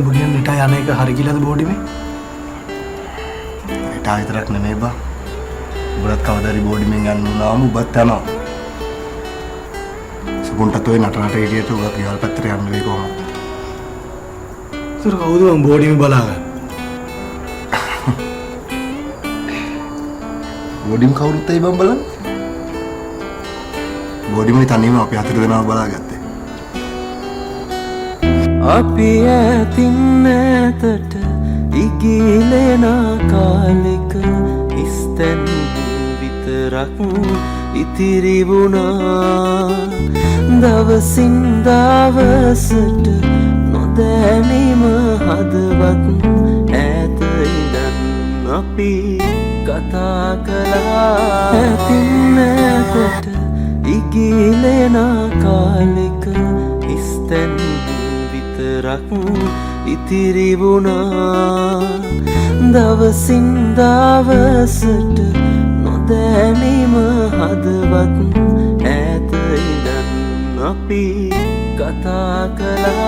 Bukan nita ya naik ke hari gila tuh body में nita විතරක් නෙමෙයි බා උඹලත් කවදාරි බෝඩි මෙන් ගන්න උනාම උඹත් යනවා සුබුන්ටත් ඔය නටනට එළියට උගක් ගෙවල් පැත්තට යන්න වෙයි කොහොමද सर कौन तो body में बलागा බෝඩිම කවුරුත් ඇයි බම් බලන්න බෝඩිමනේ තනියම අපි හතර දෙනාම බලාගත්තේ අපි ඇතින් ඇතට ඉගිලෙන කාලෙක ඉස්තැන් විතරක් ඉතිරි වුණා දවසින් දවසට නොදැනීම හදවත් ඈත ඉඳන් අපි කතා කළා ඇතින් ඇතට ඉගිලෙන කාලෙක ඉස්තැන් විතරක් ඉතිරි වුණා දවසින් දවසට නොදැනීම හදවත් ඈත ඉඳන් අපි කතා කළා